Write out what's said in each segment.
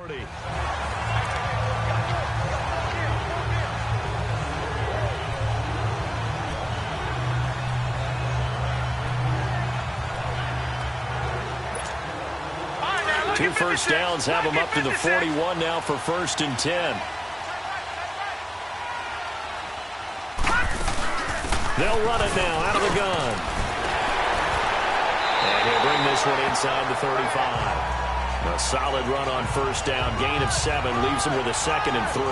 Two first downs have them up to the 41 now for 1st and 10. They'll run it now out of the gun. And he'll bring this one inside the 35. A solid run on 1st down. Gain of 7 leaves him with a 2nd and 3.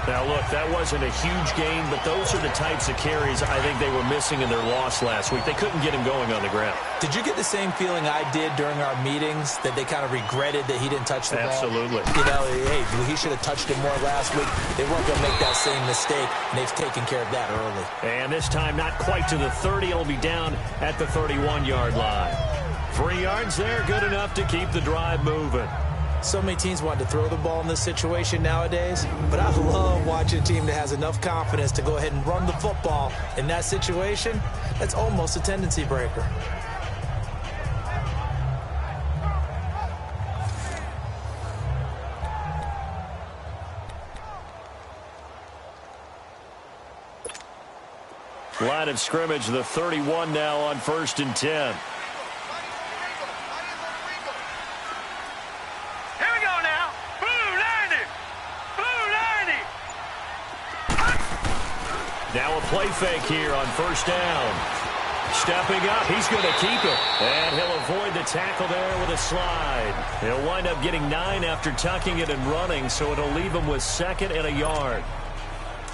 Now, look, that wasn't a huge gain, but those are the types of carries I think they were missing in their loss last week. They couldn't get him going on the ground. Did you get the same feeling I did during our meetings, that they kind of regretted that he didn't touch the ball? Absolutely. You know, hey, he should have touched it more last week. They weren't going to make that same mistake, and they've taken care of that early. And this time not quite to the 30. It'll be down at the 31-yard line. 3 yards there, good enough to keep the drive moving. So many teams want to throw the ball in this situation nowadays, but I love watching a team that has enough confidence to go ahead and run the football in that situation. That's almost a tendency breaker. Line of scrimmage, the 31 now on 1st and 10. Now a play fake here on 1st down. Stepping up, he's going to keep it. And he'll avoid the tackle there with a slide. He'll wind up getting 9 after tucking it and running, so it'll leave him with 2nd and a yard.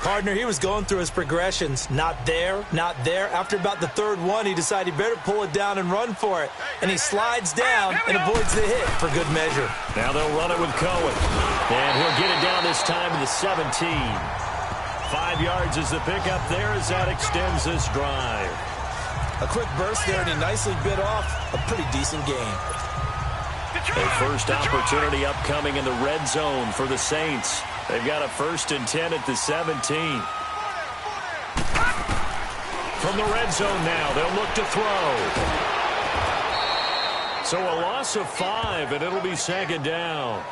Partner, he was going through his progressions. Not there, not there. After about the 3rd one, he decided he better pull it down and run for it. And he slides down and avoids the hit for good measure. Now they'll run it with Cohen. And he'll get it down this time to the 17. 5 yards is the pickup there as that extends this drive. A quick burst there, and he nicely bit off a pretty decent gain. A first opportunity upcoming in the red zone for the Saints. They've got a 1st and 10 at the 17. From the red zone now, they'll look to throw. So a loss of 5, and it'll be 2nd down.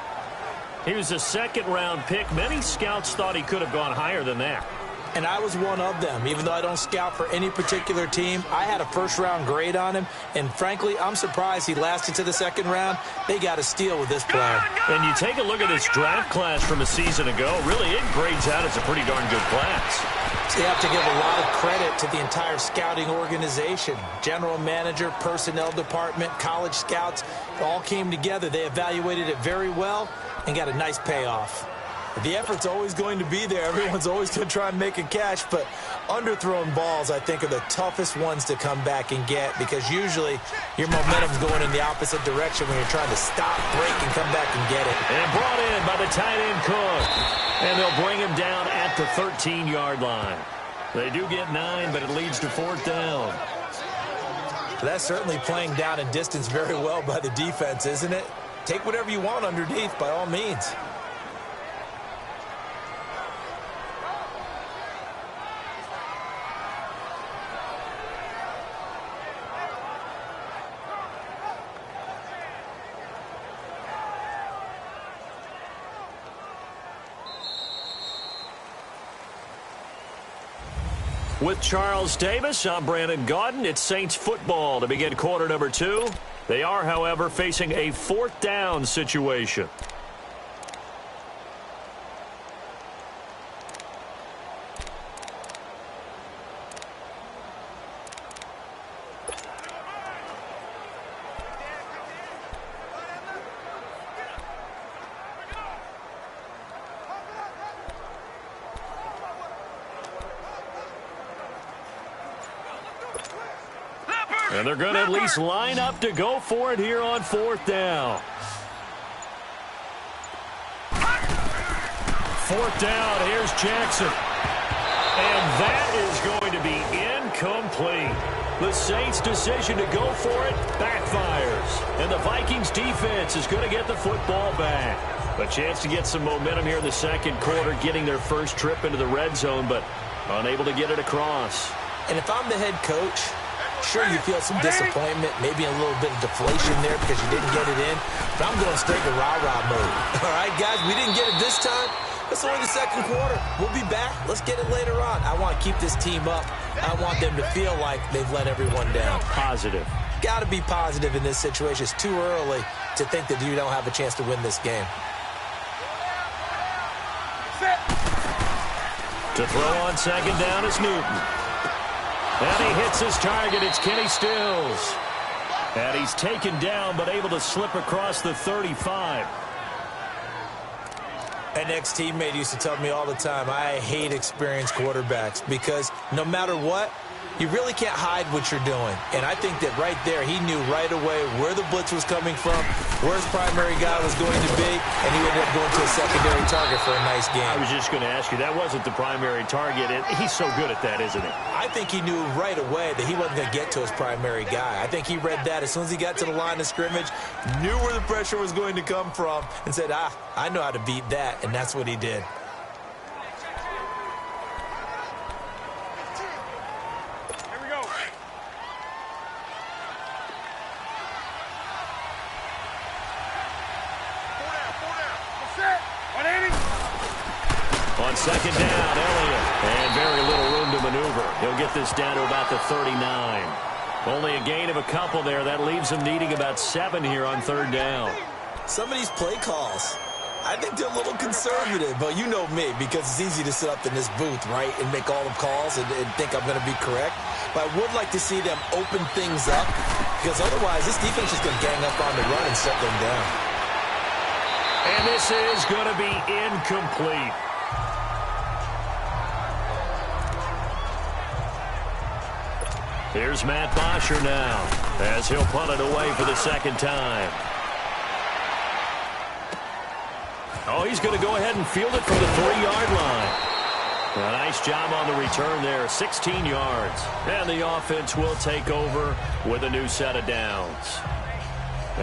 He was a 2nd-round pick. Many scouts thought he could have gone higher than that. And I was one of them. Even though I don't scout for any particular team, I had a 1st-round grade on him. And frankly, I'm surprised he lasted to the 2nd round. They got a steal with this player. And you take a look at this draft class from a season ago. Really, it grades out as a pretty darn good class. So you have to give a lot of credit to the entire scouting organization. General manager, personnel department, college scouts, all came together. They evaluated it very well and got a nice payoff. The effort's always going to be there. Everyone's always going to try and make a catch, but underthrown balls, I think, are the toughest ones to come back and get, because usually your momentum's going in the opposite direction when you're trying to stop, break, and come back and get it. And brought in by the tight end Cook. And they'll bring him down at the 13-yard line. They do get 9, but it leads to 4th down. That's certainly playing down and distance very well by the defense, isn't it? Take whatever you want underneath, by all means. With Charles Davis, I'm Brandon Gaudin. It's Saints football to begin quarter number 2. They are, however, facing a 4th down situation. And they're going to at least line up to go for it here on 4th down. 4th down, here's Jackson. And that is going to be incomplete. The Saints' decision to go for it backfires. And the Vikings defense is going to get the football back. A chance to get some momentum here in the 2nd quarter, getting their first trip into the red zone, but unable to get it across. And if I'm the head coach, Sure, you feel some disappointment, maybe a little bit of deflation there because you didn't get it in, but I'm going straight to rah-rah mode. All right, guys, we didn't get it this time. It's only the second quarter. We'll be back. Let's get it later on. I want to keep this team up. I want them to feel like they've let everyone down. Positive. Got to be positive in this situation. It's too early to think that you don't have a chance to win this game. To throw on second down is Newton. And he hits his target. It's Kenny Stills. And he's taken down but able to slip across the 35. An ex-teammate used to tell me all the time, I hate experienced quarterbacks because no matter what, you really can't hide what you're doing. And I think that right there, he knew right away where the blitz was coming from, where his primary guy was going to be, and he ended up going to a secondary target for a nice game. I was just going to ask you, that wasn't the primary target. He's so good at that, isn't he? I think he knew right away that he wasn't going to get to his primary guy. I think he read that as soon as he got to the line of scrimmage, knew where the pressure was going to come from, and said, I know how to beat that, and that's what he did. On second down, Elliott. And very little room to maneuver. He'll get this down to about the 39. Only a gain of a couple there. That leaves him needing about 7 here on third down. Some of these play calls, I think they're a little conservative. But you know me, because it's easy to sit up in this booth, right, and make all the calls and think I'm going to be correct. But I would like to see them open things up, because otherwise this defense is going to gang up on the run and set them down. And this is going to be incomplete. Here's Matt Bosher now, as he'll punt it away for the second time. Oh, he's going to go ahead and field it from the 3-yard line. A nice job on the return there, 16 yards. And the offense will take over with a new set of downs.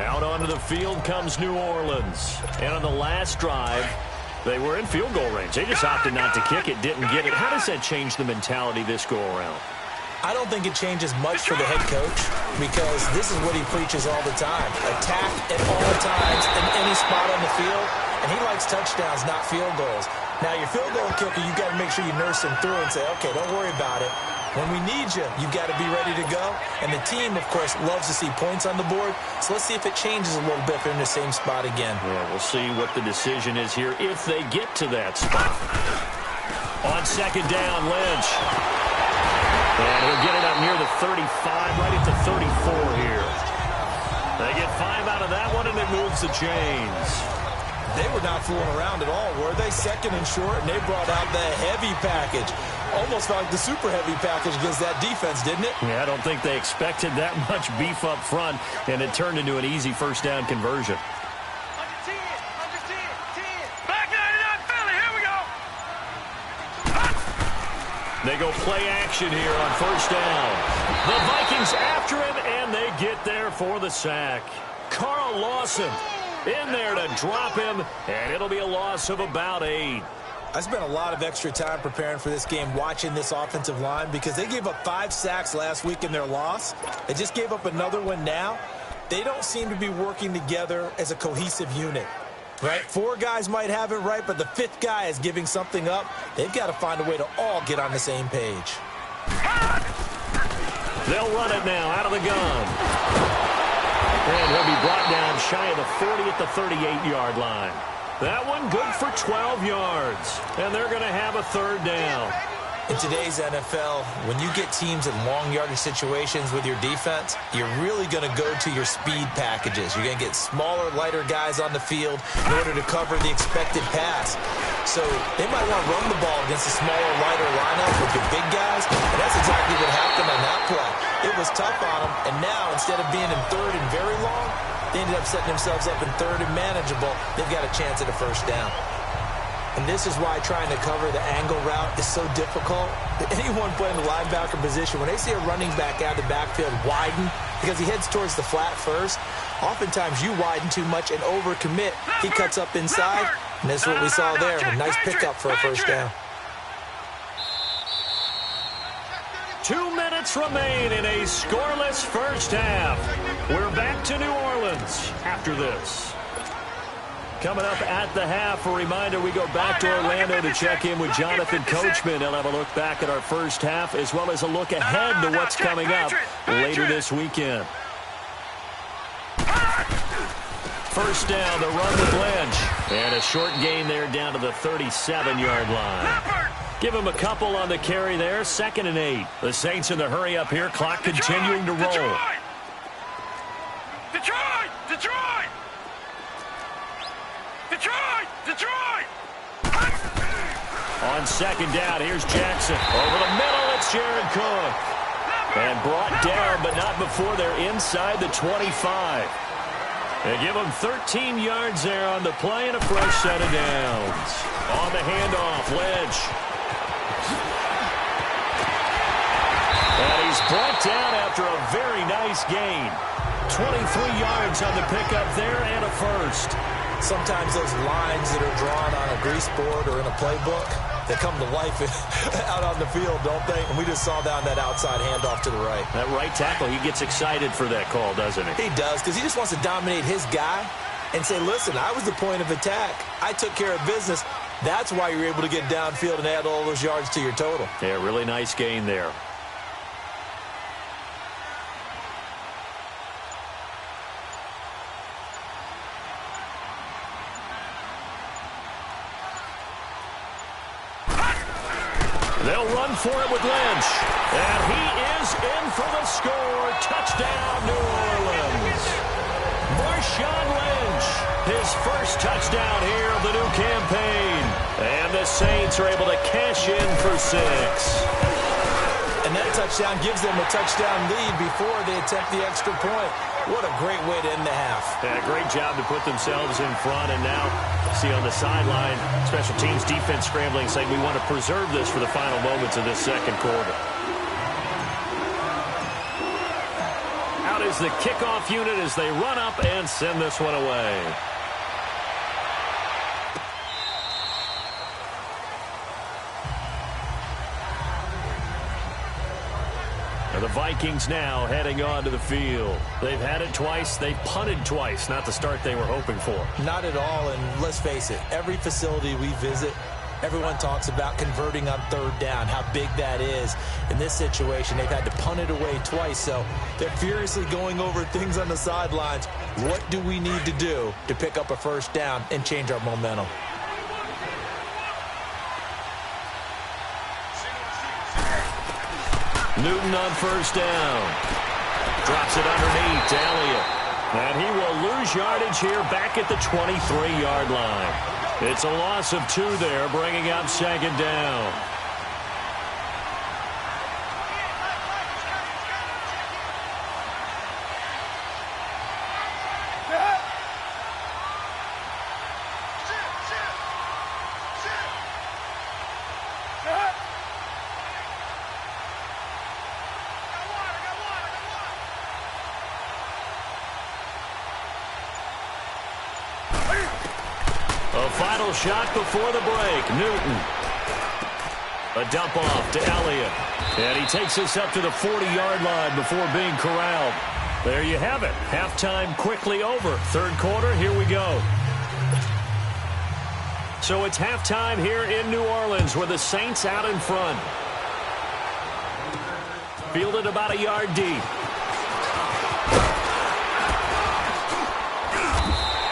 Out onto the field comes New Orleans. And on the last drive, they were in field goal range. They just opted not to kick it, didn't get it. How does that change the mentality this go-around? I don't think it changes much for the head coach because this is what he preaches all the time. Attack at all times in any spot on the field, and he likes touchdowns, not field goals. Now, your field goal kicker, you got to make sure you nurse him through and say, okay, don't worry about it. When we need you, you got to be ready to go. And the team, of course, loves to see points on the board. So let's see if it changes a little bit if they're in the same spot again. Yeah, we'll see what the decision is here if they get to that spot. On second down, Lynch. And he'll get it up near the 35, right at the 34 here. They get 5 out of that one, and it moves the chains. They were not fooling around at all, were they? Second and short, and they brought out the heavy package. Almost like the super heavy package against that defense, didn't it? Yeah, I don't think they expected that much beef up front, and it turned into an easy first down conversion. They go play action here on first down. The Vikings after him, and they get there for the sack. Carl Lawson in there to drop him, and it'll be a loss of about 8. I spent a lot of extra time preparing for this game, watching this offensive line, because they gave up 5 sacks last week in their loss. They just gave up another one now. They don't seem to be working together as a cohesive unit. Right? 4 guys might have it right, but the 5th guy is giving something up. They've got to find a way to all get on the same page. They'll run it now out of the gun. And he'll be brought down shy of the 40 at the 38-yard line. That one good for 12 yards. And they're going to have a third down. In today's NFL, when you get teams in long yardage situations with your defense, you're really going to go to your speed packages. You're going to get smaller, lighter guys on the field in order to cover the expected pass. So they might want to run the ball against a smaller, lighter lineup with your big guys, and that's exactly what happened on that play. It was tough on them, and now instead of being in third and very long, they ended up setting themselves up in third and manageable. They've got a chance at a first down. And this is why trying to cover the angle route is so difficult. Anyone playing the linebacker position, when they see a running back out of the backfield widen because he heads towards the flat first, oftentimes you widen too much and overcommit. He cuts up inside, and this is what we saw there. A nice pickup for a first down. 2 minutes remain in a scoreless first half. We're back to New Orleans after this. Coming up at the half, a reminder, we go back to Orlando to check in with Jonathan Coachman. He'll have a look back at our first half as well as a look ahead to what's coming up later this weekend. First down, the run with Lynch. And a short gain there down to the 37-yard line. Give him a couple on the carry there. 2nd and 8. The Saints in the hurry up here. Clock continuing to roll. Detroit! On 2nd down, here's Jackson. Over the middle, it's Jared Cook. And brought down, but not before they're inside the 25. They give him 13 yards there on the play and a fresh set of downs. On the handoff, Lynch. And he's brought down after a very nice gain. 23 yards on the pickup there and a first. Sometimes those lines that are drawn on a grease board or in a playbook, they come to life out on the field, don't they? And we just saw down that outside handoff to the right. That right tackle, he gets excited for that call, doesn't he? He does, because he just wants to dominate his guy and say, listen, I was the point of attack. I took care of business. That's why you're able to get downfield and add all those yards to your total. Yeah, really nice gain there. They'll run for it with Lynch. And he is in for the score. Touchdown, New Orleans. Marshawn Lynch, his first touchdown here of the new campaign. And the Saints are able to cash in for 6. And that touchdown gives them a touchdown lead before they attempt the extra point. What a great way to end the half. Yeah, great job to put themselves in front. And now, see on the sideline, special teams defense scrambling, saying we want to preserve this for the final moments of this second quarter. Out is the kickoff unit as they run up and send this one away. The Vikings now heading onto the field. They've had it twice. They've punted twice. Not the start they were hoping for. Not at all, and let's face it, every facility we visit, everyone talks about converting on 3rd down, how big that is. In this situation, they've had to punt it away twice, so they're furiously going over things on the sidelines. What do we need to do to pick up a first down and change our momentum? Newton on first down. Drops it underneath to Elliott. And he will lose yardage here back at the 23-yard line. It's a loss of 2 there, bringing up 2nd down. A final shot before the break. Newton. A dump off to Elliott. And he takes us up to the 40-yard line before being corralled. There you have it. Halftime quickly over. 3rd quarter, here we go. So it's halftime here in New Orleans with the Saints out in front. Fielded about a yard deep.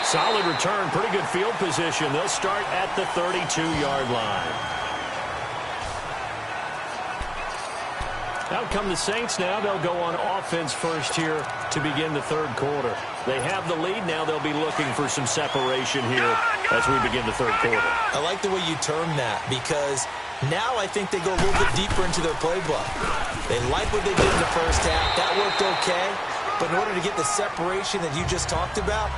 Solid return, pretty good field position. They'll start at the 32-yard line. Out come the Saints now. They'll go on offense first here to begin the 3rd quarter. They have the lead now. They'll be looking for some separation here as we begin the 3rd quarter. I like the way you term that because now I think they go a little bit deeper into their playbook. They like what they did in the first half. That worked okay. But in order to get the separation that you just talked about,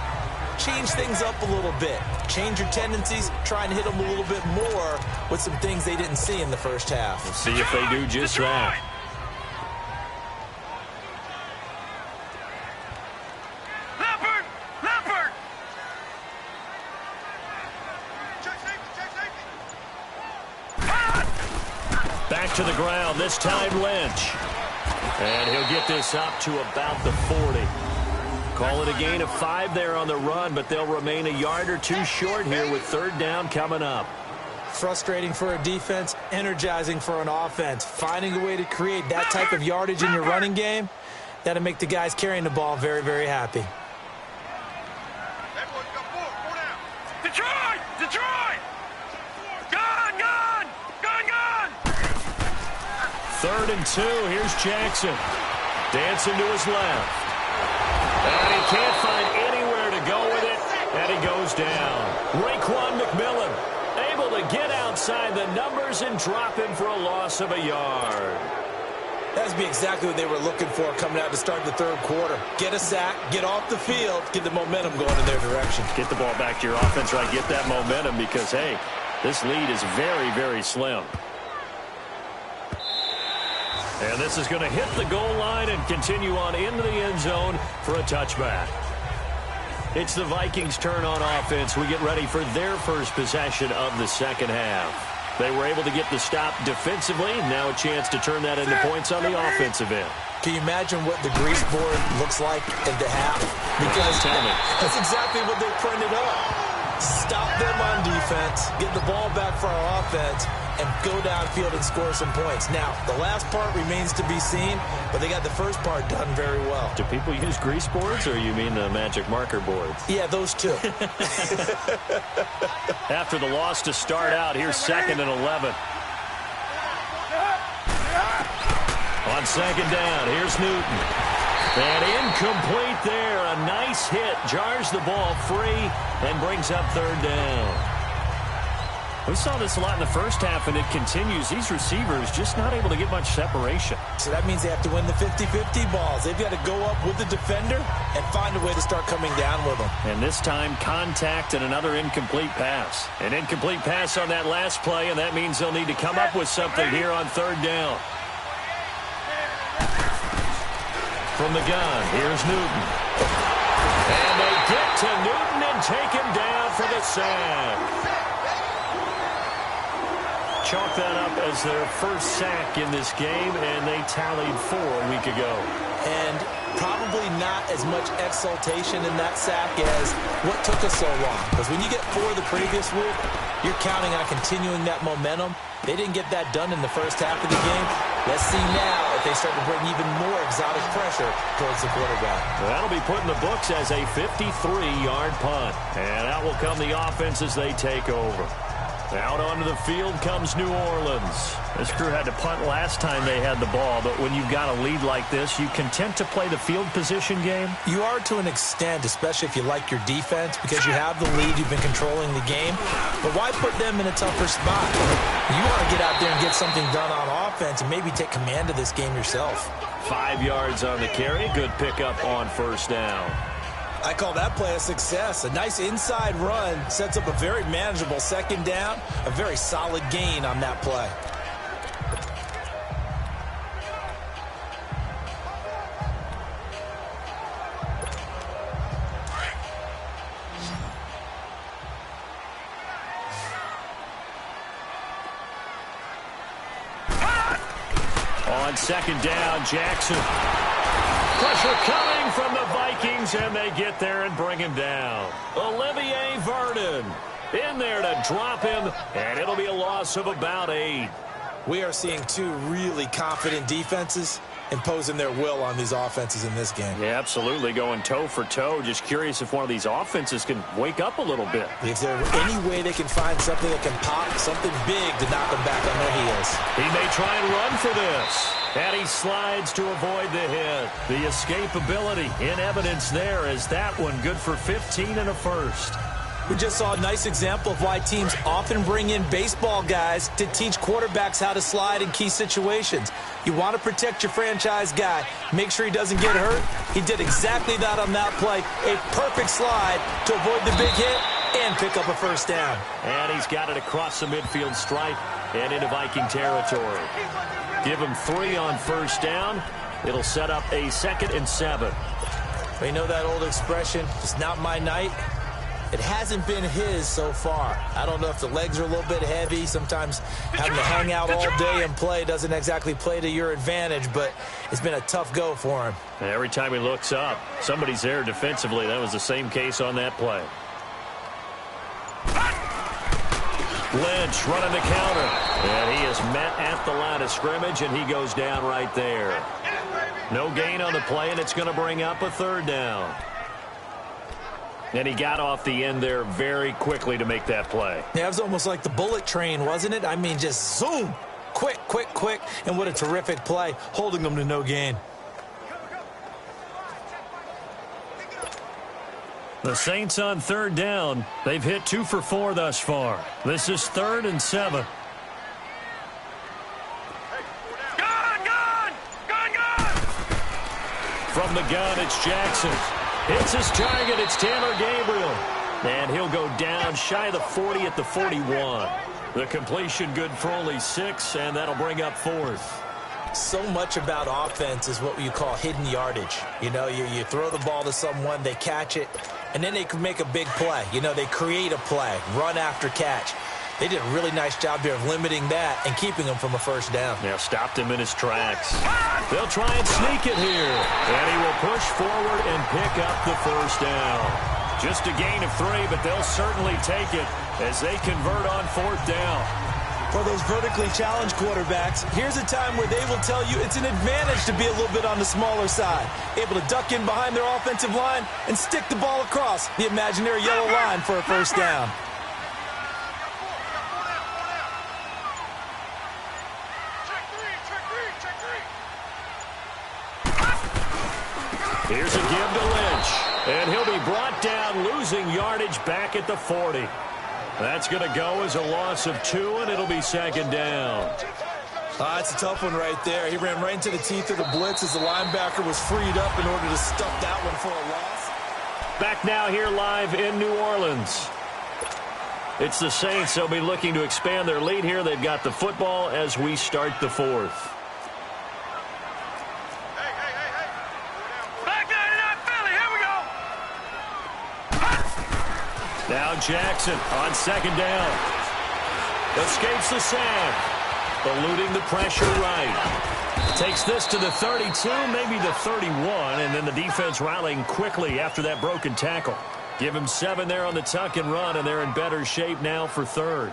change things up a little bit. Change your tendencies. Try and hit them a little bit more with some things they didn't see in the first half. We'll see if they do just that. Back to the ground. This time Lynch. And he'll get this up to about the 40. Call it a gain of 5 there on the run, but they'll remain a yard or two short here with third down coming up. Frustrating for a defense, energizing for an offense. Finding a way to create that type of yardage in your running game, that'll make the guys carrying the ball very, very happy. Detroit! Detroit! Gone! Gone! Gone! Gone! 3rd and 2. Here's Jackson. Dancing to his left. And he can't find anywhere to go with it. And he goes down. Raekwon McMillan able to get outside the numbers and drop him for a loss of a yard. That's be exactly what they were looking for coming out to start the third quarter. Get a sack, get off the field, get the momentum going in their direction. Get the ball back to your offense, right? Get that momentum because, hey, this lead is very, very slim. And this is going to hit the goal line and continue on into the end zone for a touchback. It's the Vikings' turn on offense. We get ready for their first possession of the second half. They were able to get the stop defensively. Now a chance to turn that into points on the offensive end. Can you imagine what the grease board looks like at the half? Because that's exactly what they printed up. Stop them on defense, get the ball back for our offense, and go downfield and score some points. Now, the last part remains to be seen, but they got the first part done very well. Do people use grease boards, or you mean the magic marker boards? Yeah, those two. After the loss to start out, here's 2nd and 11. On 2nd down, here's Newton. And incomplete there. A nice hit. Jars the ball free and brings up 3rd down. We saw this a lot in the first half, and it continues. These receivers just not able to get much separation. So that means they have to win the 50-50 balls. They've got to go up with the defender and find a way to start coming down with them. And this time, contact and another incomplete pass. An incomplete pass on that last play, and that means they'll need to come up with something here on 3rd down. From the gun, here's Newton. And they get to Newton and take him down for the sack. Chalk that up as their first sack in this game, and they tallied 4 a week ago. And probably not as much exultation in that sack as what took us so long. Because when you get 4 the previous week, you're counting on continuing that momentum. They didn't get that done in the first half of the game. Let's see now if they start to bring even more exotic pressure towards the quarterback. Well, that'll be put in the books as a 53-yard punt. And out will come the offense as they take over. Out onto the field comes New Orleans. This crew had to punt last time they had the ball, but when you've got a lead like this, you content to play the field position game? You are to an extent, especially if you like your defense, because you have the lead, you've been controlling the game. But why put them in a tougher spot? You want to get out there and get something done on offense and maybe take command of this game yourself. 5 yards on the carry. Good pickup on 1st down. I call that play a success. A nice inside run sets up a very manageable 2nd down. A very solid gain on that play. On 2nd down, Jackson. Pressure coming from the Vikings, and they get there and bring him down. Olivier Vernon in there to drop him, and it'll be a loss of about 8. We are seeing 2 really confident defenses imposing their will on these offenses in this game. Yeah, absolutely, going toe for toe. Just curious if one of these offenses can wake up a little bit. Is there any way they can find something that can pop, something big to knock them back on their heels? He may try and run for this. And he slides to avoid the hit. The escapability in evidence there as that one good for 15 and a 1st. We just saw a nice example of why teams often bring in baseball guys to teach quarterbacks how to slide in key situations. You want to protect your franchise guy. Make sure he doesn't get hurt. He did exactly that on that play. A perfect slide to avoid the big hit and pick up a 1st down. And he's got it across the midfield stripe and into Viking territory. Give him 3 on 1st down. It'll set up a 2nd and 7. We know that old expression, it's not my night. It hasn't been his so far. I don't know if the legs are a little bit heavy. Sometimes having to hang out all day and play doesn't exactly play to your advantage, but it's been a tough go for him. And every time he looks up, somebody's there defensively. That was the same case on that play. Lynch running the counter. And he is met at the line of scrimmage, and he goes down right there. No gain on the play, and it's going to bring up a third down. And he got off the end there very quickly to make that play. Yeah, it was almost like the bullet train, wasn't it? I mean, just zoom. Quick, quick, quick. And what a terrific play, holding them to no gain. The Saints on third down. They've hit 2 for 4 thus far. This is 3rd and 7. From the gun, it's Jackson. Hits his target. It's Taylor Gabriel. And he'll go down shy of the 40 at the 41. The completion good for only 6, and that'll bring up 4th. So much about offense is what you call hidden yardage. You know, you throw the ball to someone, they catch it, and then they can make a big play. You know, they create a play, run after catch. They did a really nice job here of limiting that and keeping him from a first down. Yeah, stopped him in his tracks. They'll try and sneak it here. And he will push forward and pick up the first down. Just a gain of 3, but they'll certainly take it as they convert on 4th down. For those vertically challenged quarterbacks, here's a time where they will tell you it's an advantage to be a little bit on the smaller side. Able to duck in behind their offensive line and stick the ball across the imaginary yellow line for a first down. Here's a give to Lynch. And he'll be brought down, losing yardage back at the 40. That's going to go as a loss of 2, and it'll be 2nd down. It's a tough one right there. He ran right into the teeth of the blitz as the linebacker was freed up in order to stuff that one for a loss. Back now here live in New Orleans. It's the Saints. They'll be looking to expand their lead here. They've got the football as we start the 4th. Now Jackson on 2nd down. Escapes the sack. Eluding the pressure right. Takes this to the 32, maybe the 31, and then the defense rallying quickly after that broken tackle. Give him 7 there on the tuck and run, and they're in better shape now for 3rd.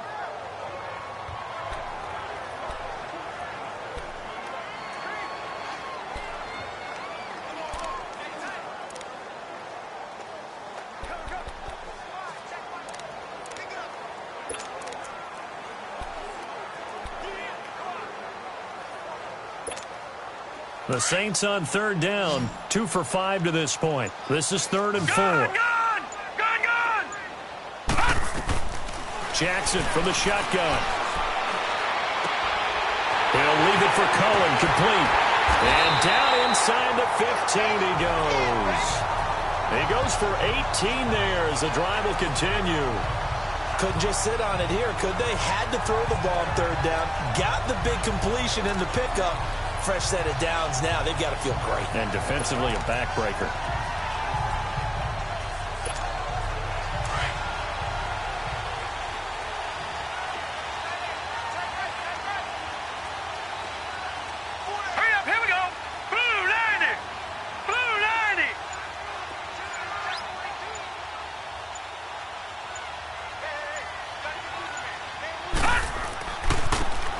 The Saints on 3rd down, 2 for 5 to this point. This is 3rd and 4. Gun! Jackson from the shotgun. He'll leave it for Cohen, complete. And down inside the 15 he goes. He goes for 18 there as the drive will continue. Couldn't just sit on it here, could they? Had to throw the ball on 3rd down. Got the big completion in the pickup. Fresh set of downs now. They've got to feel great. And defensively a backbreaker. Hurry up, here we go. Blue 90. Blue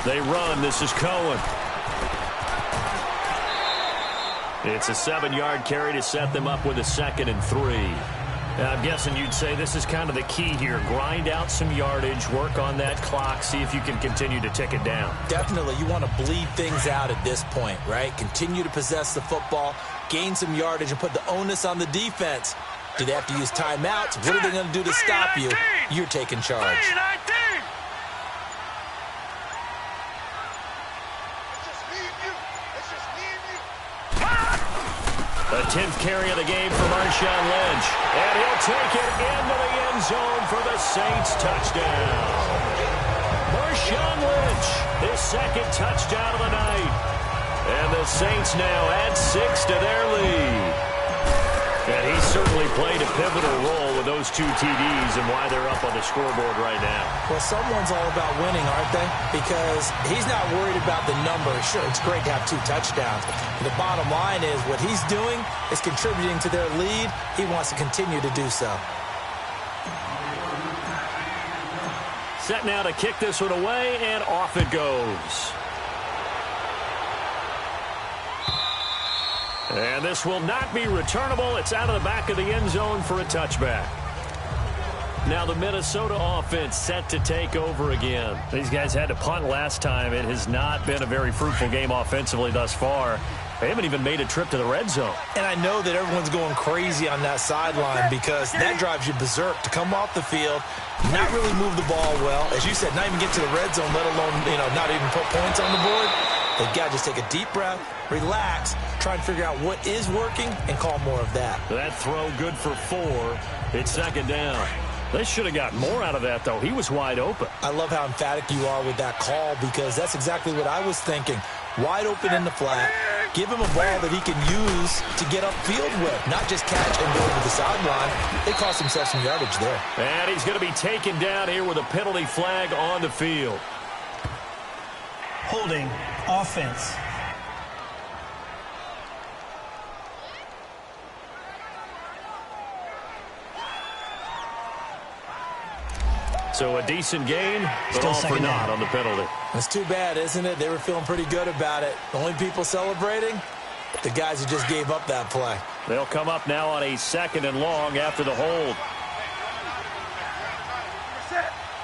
90. They run. This is Cohen. It's a 7-yard carry to set them up with a 2nd and 3. I'm guessing you'd say this is kind of the key here. Grind out some yardage, work on that clock, see if you can continue to tick it down. Definitely. You want to bleed things out at this point, right? Continue to possess the football, gain some yardage, and put the onus on the defense. Do they have to use timeouts? What are they going to do to stop you? You're taking charge. The 10th carry of the game for Marshawn Lynch. And he'll take it into the end zone for the Saints touchdown. Marshawn Lynch, his 2nd touchdown of the night. And the Saints now add 6 to their lead. And he certainly played a pivotal role with those 2 TDs and why they're up on the scoreboard right now. Well, someone's all about winning, aren't they? Because he's not worried about the number. Sure, it's great to have 2 touchdowns. But the bottom line is what he's doing is contributing to their lead. He wants to continue to do so. Set now to kick this one away, and off it goes. And this will not be returnable. It's out of the back of the end zone for a touchback. Now the Minnesota offense set to take over again. These guys had to punt last time. It has not been a very fruitful game offensively thus far. They haven't even made a trip to the red zone. And I know that everyone's going crazy on that sideline because that drives you berserk to come off the field, not really move the ball well. As you said, not even get to the red zone, let alone, not even put points on the board. They've got to just take a deep breath, relax, try and figure out what is working, and call more of that. That throw good for 4. It's second down. They should have got more out of that, though. He was wide open. I love how emphatic you are with that call because that's exactly what I was thinking. Wide open in the flat. Give him a ball that he can use to get upfield with, not just catch and go to the sideline. They cost himself some yardage there. And he's going to be taken down here with a penalty flag on the field. Holding offense. So a decent gain, but Still all for naught on the penalty. It's too bad, isn't it? They were feeling pretty good about it. The only people celebrating, the guys who just gave up that play. They'll come up now on a 2nd and long after the hold.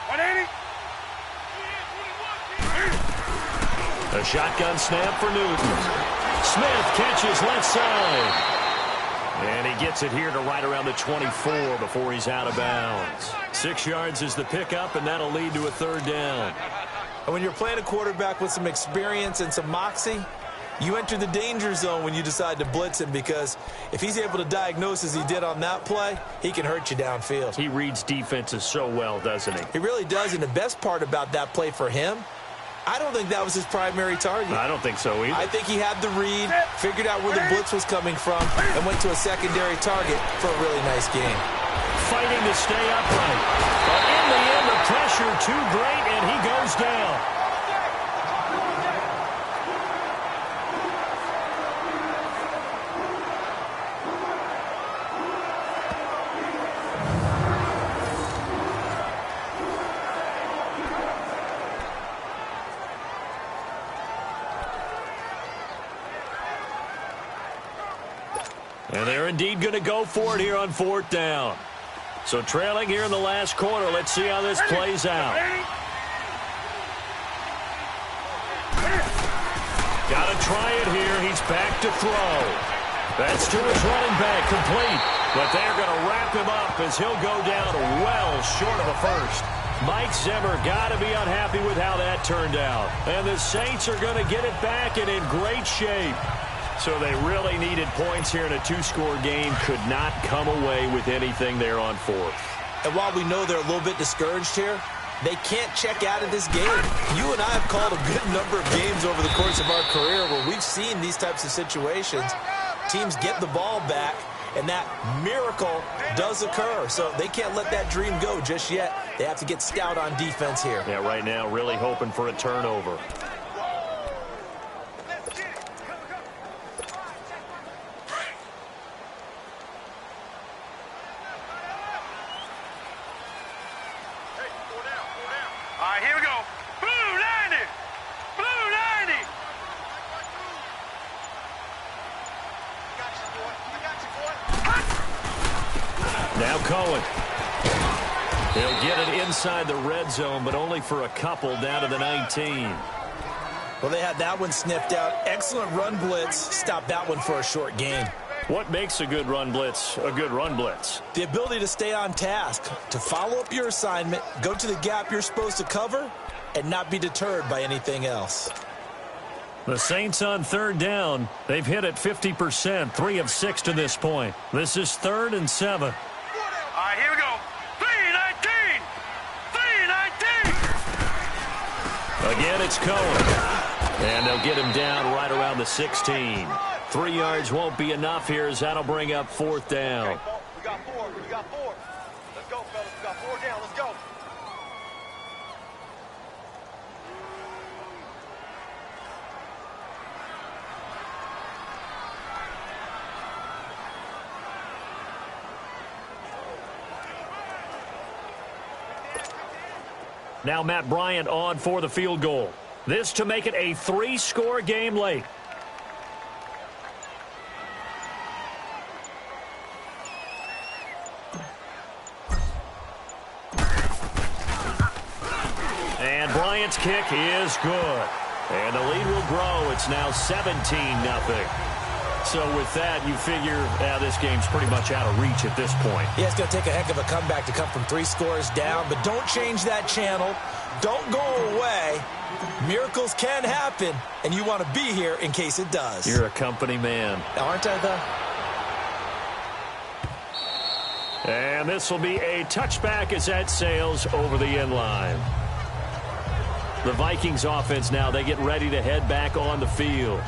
180. A shotgun snap for Newton. Smith catches left side. And he gets it here to right around the 24 before he's out of bounds. 6 yards is the pickup, and that'll lead to a 3rd down. And when you're playing a quarterback with some experience and some moxie, you enter the danger zone when you decide to blitz him because if he's able to diagnose as he did on that play, he can hurt you downfield. He reads defenses so well, doesn't he? He really does, and the best part about that play for him, I don't think that was his primary target. I don't think so either. I think he had the read, figured out where the blitz was coming from, and went to a secondary target for a really nice game. Fighting to stay upright. But in the end, the pressure too great, and he goes down. And they're indeed going to go for it here on 4th down. So trailing here in the last quarter. Let's see how this plays out. Got to try it here. He's back to throw. That's to his running back, complete. But they're going to wrap him up as he'll go down well short of a first. Mike Zimmer got to be unhappy with how that turned out. And the Saints are going to get it back and in great shape. So they really needed points here in a 2-score game. Could not come away with anything there on 4th. And while we know they're a little bit discouraged here, they can't check out of this game. You and I have called a good number of games over the course of our career where we've seen these types of situations. Teams get the ball back, and that miracle does occur. So they can't let that dream go just yet. They have to get stout on defense here. Yeah, right now really hoping for a turnover. All right, here we go. Blue 90. Blue 90. Now Cohen. He'll get it inside the red zone, but only for a couple down to the 19. Well, they had that one sniffed out. Excellent run blitz. Stopped that one for a short gain. What makes a good run blitz a good run blitz? The ability to stay on task, to follow up your assignment, go to the gap you're supposed to cover, and not be deterred by anything else. The Saints on 3rd down. They've hit it 50%, 3 of 6 to this point. This is 3rd and 7. All right, here we go. 319. 319. Again, it's Cohen. And they'll get him down right around the 16. 3 yards won't be enough here as that'll bring up 4th down. We got 4. We got 4. Let's go, fellas. We got 4 down. Let's go. Now Matt Bryant on for the field goal. This to make it a 3-score game late. And Bryant's kick is good. And the lead will grow. It's now 17-0. So with that, you figure this game's pretty much out of reach at this point. Yeah, it's going to take a heck of a comeback to come from 3 scores down, but don't change that channel. Don't go away. Miracles can happen, and you want to be here in case it does. You're a company man. Aren't I, though? And this will be a touchback as that sails over the end line. The Vikings offense now, they get ready to head back on the field.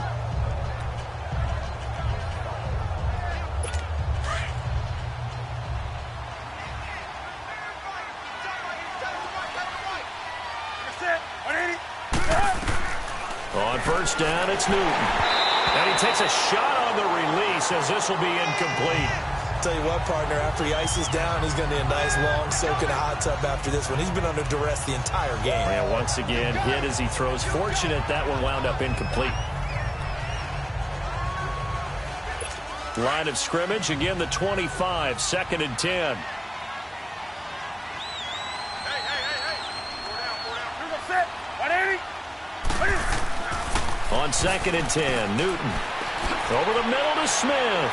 On first down, it's Newton. And he takes a shot on the release as this will be incomplete. Tell you what, partner, after he ices down, he's going to need a nice long soak in a hot tub after this one. He's been under duress the entire game. And once again, hit as he throws. Fortunate that one wound up incomplete. Line of scrimmage, again the 25, 2nd and 10. On 2nd and 10, Newton over the middle to Smith.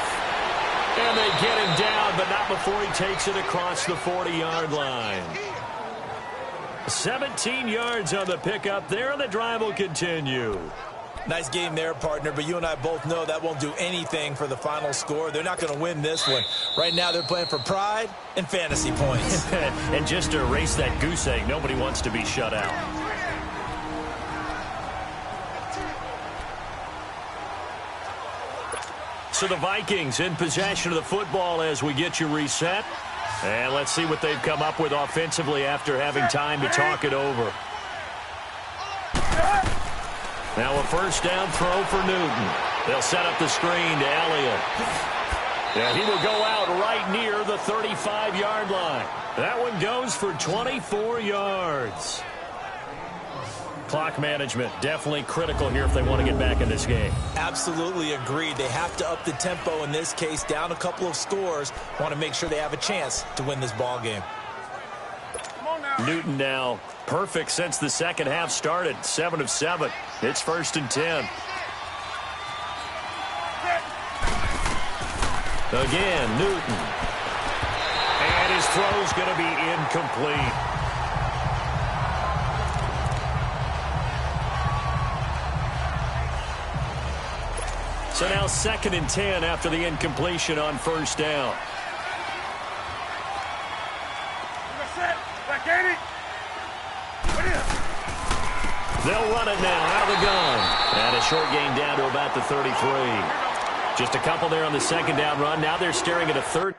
And they get him down, but not before he takes it across the 40-yard line. 17 yards on the pickup there, and the drive will continue. Nice game there, partner, but you and I both know that won't do anything for the final score. They're not going to win this one. Right now they're playing for pride and fantasy points. And just to erase that goose egg, nobody wants to be shut out. So the Vikings in possession of the football as we get you reset. And let's see what they've come up with offensively after having time to talk it over. Now a first down throw for Newton. They'll set up the screen to Elliott. And he will go out right near the 35-yard line. That one goes for 24 yards. Clock management definitely critical here if they want to get back in this game. Absolutely agreed. They have to up the tempo in this case, down a couple of scores. Want to make sure they have a chance to win this ball game. Newton now perfect since the second half started. 7 of 7. It's 1st and 10. Again, Newton. And his throw's going to be incomplete. So now 2nd and 10 after the incompletion on first down. They'll run it now out of the gun. And a short gain down to about the 33. Just a couple there on the 2nd down run. Now they're staring at a 3rd.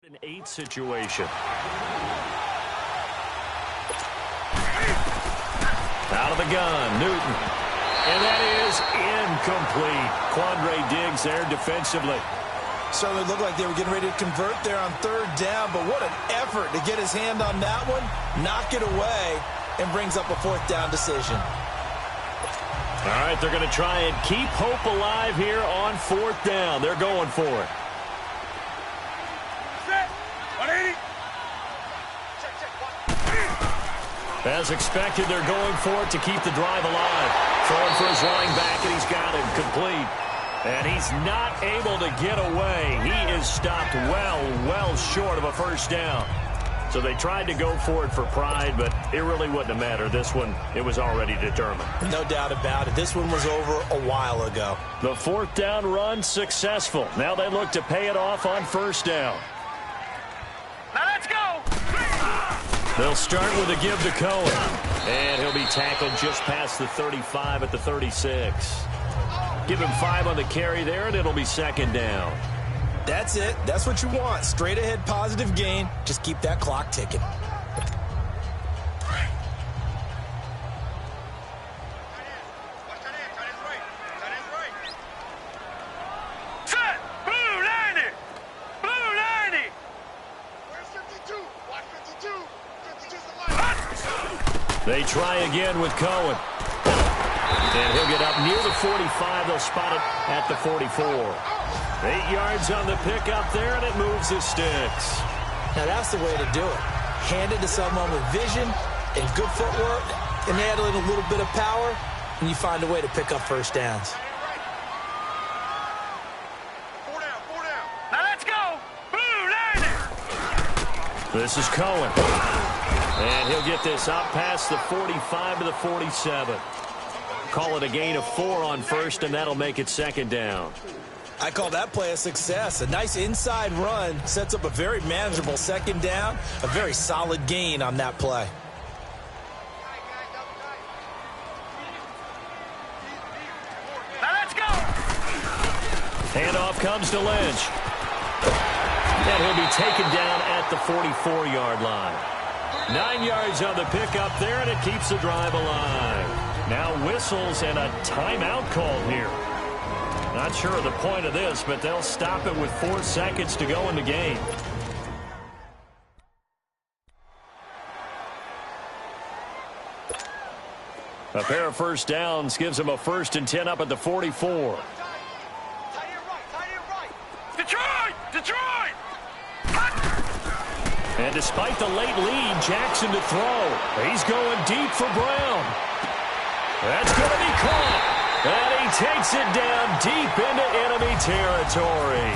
An 8 situation. Out of the gun, Newton. And that is incomplete. Quandre Diggs there defensively. Certainly looked like they were getting ready to convert there on third down, but what an effort to get his hand on that one, knock it away, and brings up a fourth down decision. All right, they're going to try and keep hope alive here on fourth down. They're going for it. As expected, they're going for it to keep the drive alive. Throwing for his running back, and he's got him complete. And he's not able to get away. He is stopped well short of a first down. So they tried to go for it for pride, but it really wouldn't have mattered. This one, it was already determined. No doubt about it. This one was over a while ago. The fourth down run successful. Now they look to pay it off on first down. Now let's go. They'll start with a give to Cohen. And he'll be tackled just past the 35 at the 36. Give him 5 on the carry there, and it'll be second down. That's it. That's what you want. Straight ahead positive gain. Just keep that clock ticking. Set. Blue 90. Blue 90. Where's 52? Watch 52. 52's the line. They try again with Cohen. And he'll get up near the 45. They'll spot it at the 44. 8 yards on the pickup there, and it moves the sticks. Now that's the way to do it. Hand it to someone with vision and good footwork, and add in a little bit of power, and you find a way to pick up first downs. 4 down, 4 down. Now let's go. Blue 90. This is Cohen. And he'll get this out past the 45 to the 47. Call it a gain of 4 on first, and that'll make it second down. I call that play a success. A nice inside run sets up a very manageable second down, a very solid gain on that play. Now let's go. Handoff comes to Lynch. And he'll be taken down at the 44-yard line. 9 yards on the pickup there, and it keeps the drive alive. Now whistles and a timeout call here. Not sure of the point of this, but they'll stop it with 4 seconds to go in the game. A pair of first downs gives them a 1st and 10 up at the 44. Detroit! Detroit! And despite the late lead, Jackson to throw. He's going deep for Brown. That's going to be caught. And he takes it down deep into enemy territory.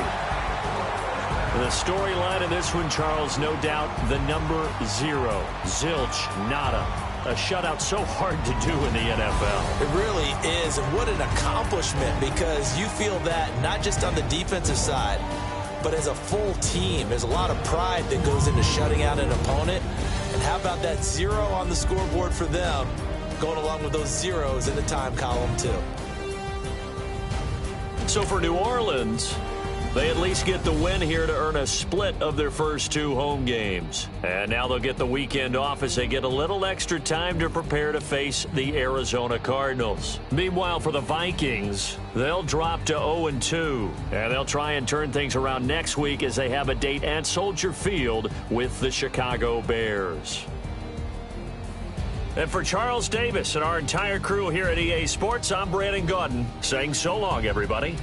The storyline in this one, Charles, no doubt the number 0. Zilch, nada. A shutout so hard to do in the NFL. It really is, and what an accomplishment, because you feel that not just on the defensive side, but as a full team. There's a lot of pride that goes into shutting out an opponent. And how about that 0 on the scoreboard for them, going along with those zeros in the time column, too. So for New Orleans, they at least get the win here to earn a split of their first 2 home games. And now they'll get the weekend off as they get a little extra time to prepare to face the Arizona Cardinals. Meanwhile, for the Vikings, they'll drop to 0-2. And they'll try and turn things around next week as they have a date at Soldier Field with the Chicago Bears. And for Charles Davis and our entire crew here at EA Sports, I'm Brandon Gaudin saying so long, everybody.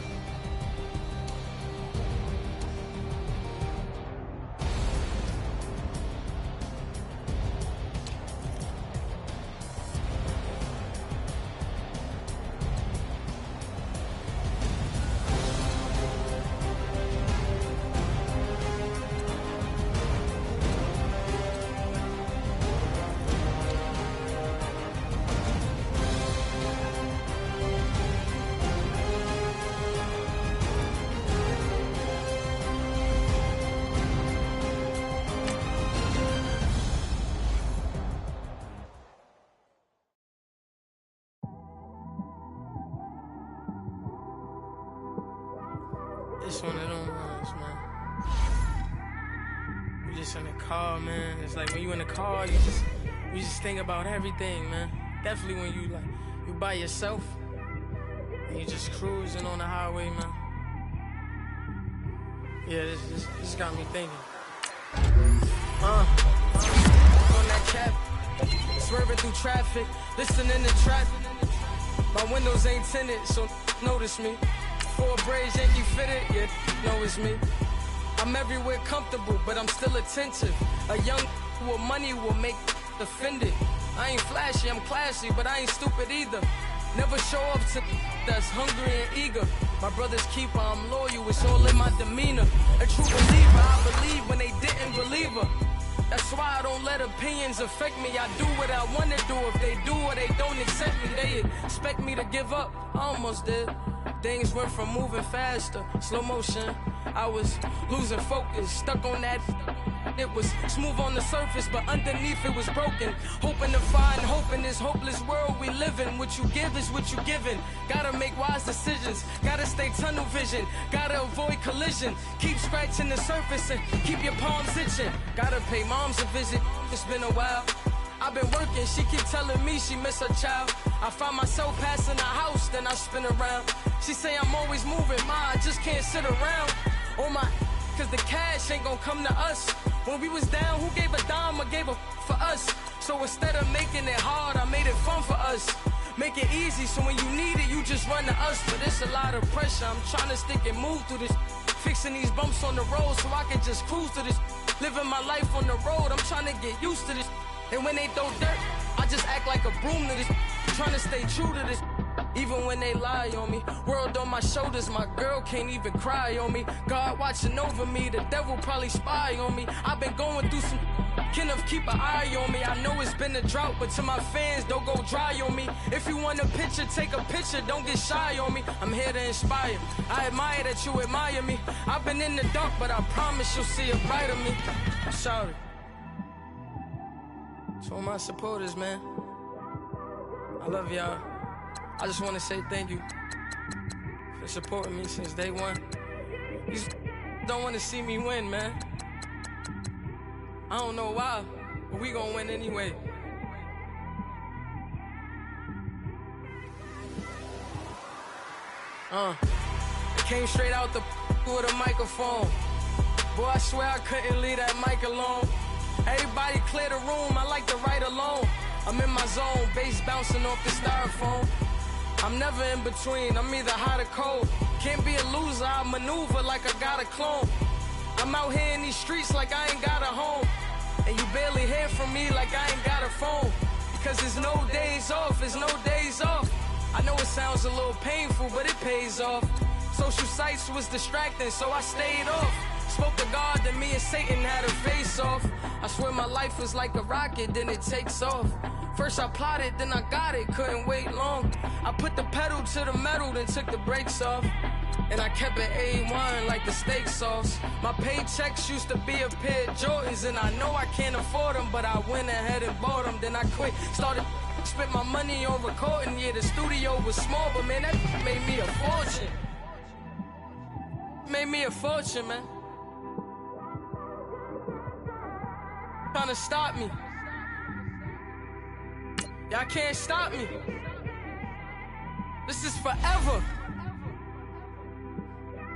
It's one of them ones, man. Just in the car, man. It's like when you in the car, you just think about everything, man. Definitely when you by yourself and you just cruising on the highway, man. Yeah, this got me thinking. On that cap, swerving through traffic, listening to traffic. My windows ain't tinted, so notice me. 4 braids, Yankee fitted, yeah, know it's me. I'm everywhere comfortable, but I'm still attentive. A young with money will make offended. I ain't flashy, I'm classy, but I ain't stupid either. Never show up to that's hungry and eager. My brother's keeper, I'm loyal, it's all in my demeanor. A true believer, I believe when they didn't believe her. That's why I don't let opinions affect me. I do what I want to do. If they do or they don't accept me, they expect me to give up. I almost did. Things went from moving faster, slow motion. I was losing focus, stuck on that. It was smooth on the surface, but underneath it was broken. Hoping to find hope in this hopeless world we live in. What you give is what you given. Gotta make wise decisions. Gotta stay tunnel vision. Gotta avoid collision. Keep scratching the surface and keep your palms itching. Gotta pay moms a visit. It's been a while. I've been working, she keep telling me she miss her child. I find myself passing the house, then I spin around. She say I'm always moving, ma, I just can't sit around. Oh my, cause the cash ain't gonna come to us. When we was down, who gave a dime or gave a for us? So instead of making it hard, I made it fun for us. Make it easy, so when you need it, you just run to us. But it's a lot of pressure, I'm trying to stick and move through this. Fixing these bumps on the road so I can just cruise to this. Living my life on the road, I'm trying to get used to this. And when they throw dirt, I just act like a broom to this. Trying to stay true to this. Even when they lie on me. World on my shoulders, my girl can't even cry on me. God watching over me, the devil probably spy on me. I've been going through some. Kenneth, keep an eye on me. I know it's been a drought, but to my fans, don't go dry on me. If you want a picture, take a picture, don't get shy on me. I'm here to inspire. I admire that you admire me. I've been in the dark, but I promise you'll see a brighter me. I'm sorry. To all my supporters, man. I love y'all. I just want to say thank you for supporting me since day one. You don't want to see me win, man. I don't know why, but we gonna win anyway. Came straight out the with a microphone. Boy, I swear I couldn't leave that mic alone. Everybody clear the room, I like to write alone. I'm in my zone, bass bouncing off the styrofoam. I'm never in between, I'm either hot or cold. Can't be a loser, I maneuver like I got a clone. I'm out here in these streets like I ain't got a home. And you barely hear from me like I ain't got a phone. Because there's no days off, there's no days off. I know it sounds a little painful, but it pays off. Social sites was distracting, so I stayed off. Spoke to God, then me and Satan had a face off. I swear my life was like a rocket, then it takes off. First I plotted, then I got it, couldn't wait long. I put the pedal to the metal, then took the brakes off. And I kept it A1 like the steak sauce. My paychecks used to be a pair of Jordans, and I know I can't afford them, but I went ahead and bought them. Then I quit, started spent my money on recording. Yeah, the studio was small, but man, that made me a fortune. Made me a fortune, man. Trying to stop me. Y'all can't stop me. This is forever.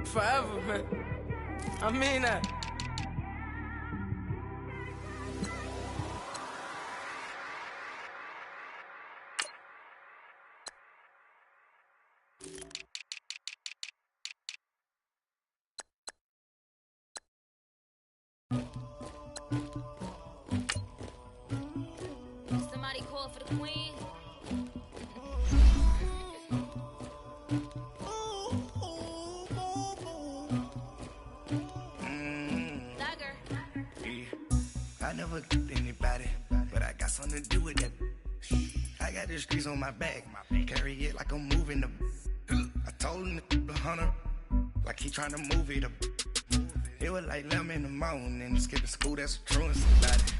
Forever, man. I mean that. Somebody call for the queen. I never killed anybody, but I got something to do with that. I got the streets on my back, carry it like I'm moving the. I told him the hunter, like he trying to move it up. It was like 11 in the morning, skipping school, that's a truancy about it.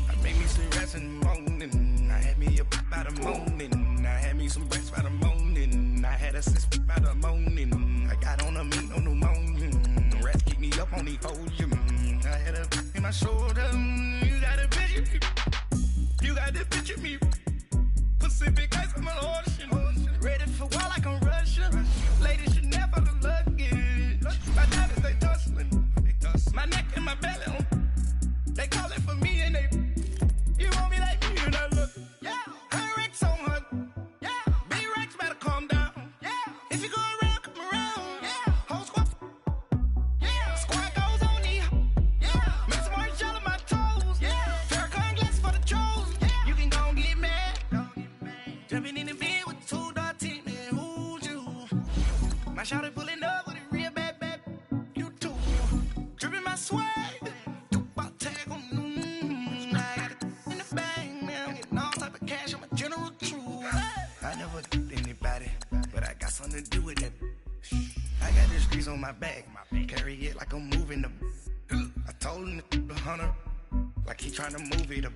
I made me some rats in the morning, I had me a pop by the morning, I had me some breasts by the morning, I had a sis by the morning, I got on a meat, no pneumonia, rats keep me up on the podium, I had a in my my shoulder. You got a picture me. You got the picture me. Pacific ice, I'm an ocean. Ready for war like I'm Russia. Ladies should never look luggage. My diamonds, they tussling. My neck and my belly, they call it for me and they. You want me like me and I look. Yeah. Her Rex on her. Yeah. B-Rex better calm down. Yeah. If you go around, come around. Yeah. Whole squad. Yeah. Squad goes on me. Yeah. Make some orange gel on my toes. Yeah. Farrakhan glass for the trolls. Yeah. You can go and get mad. Jumping in the bed with 2 dark teeth, man. Who's you? My shawty pulling up with a real bad. You too. Dripping my swag. Something to do with that. I got the streets on my back, carry it like I'm moving the. I told him the hunter, like he trying to move it up.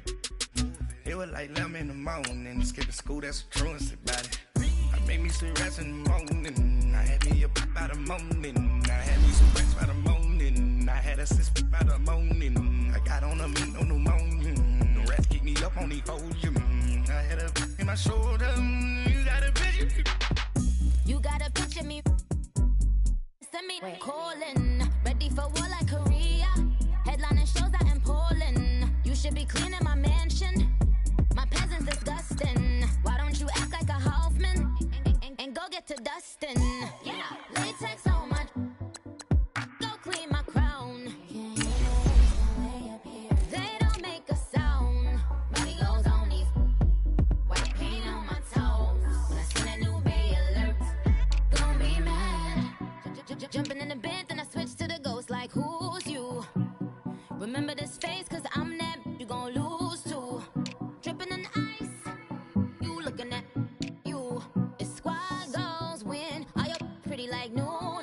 It was like 11 in the morning, skipping school, that's a truancy about it. I made me some rest in the morning, I had me up by the morning. I had me some rest by the morning, I had a sis by the morning. I got on a meat, no pneumonia. The rats keep me up on the podium. I had a in my shoulder, you got a picture. You gotta picture me. Send me calling. Ready for war like Korea. Headlining shows out in Poland. You should be cleaning my mansion. My peasants disgusting. Why don't you act like a Hoffman and go get to dustin'? Yeah, latex on my. Go clean my crown. They don't make a sound. Money goes on these. White paint on my toes. When I see that new bay alert. Jumping in the bed, then I switch to the ghost like who's you? Remember this face, cause I'm that you gon' lose too. Dripping in ice, you looking at you. It's squad goals win, are you pretty like no?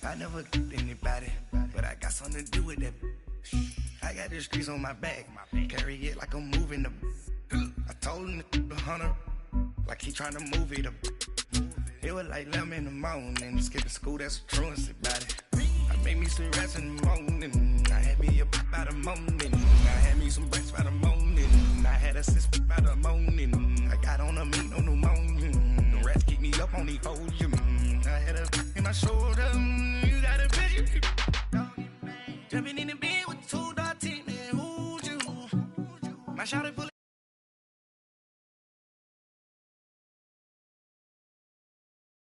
I never anybody, but I got something to do with that. I got the streets on my back, carry it like I'm moving the. I told him the hunter, like he trying to move it up. It was like 11 in the morning, skipping school, that's a truancy about it. I made me some rest in the morning, I had me up by the morning. I had me some breaks by the morning, I had a sis by the morning. I got on a meat, no pneumonia. The rats keep me up on the podium. I had a in my shoulder, you got a picture.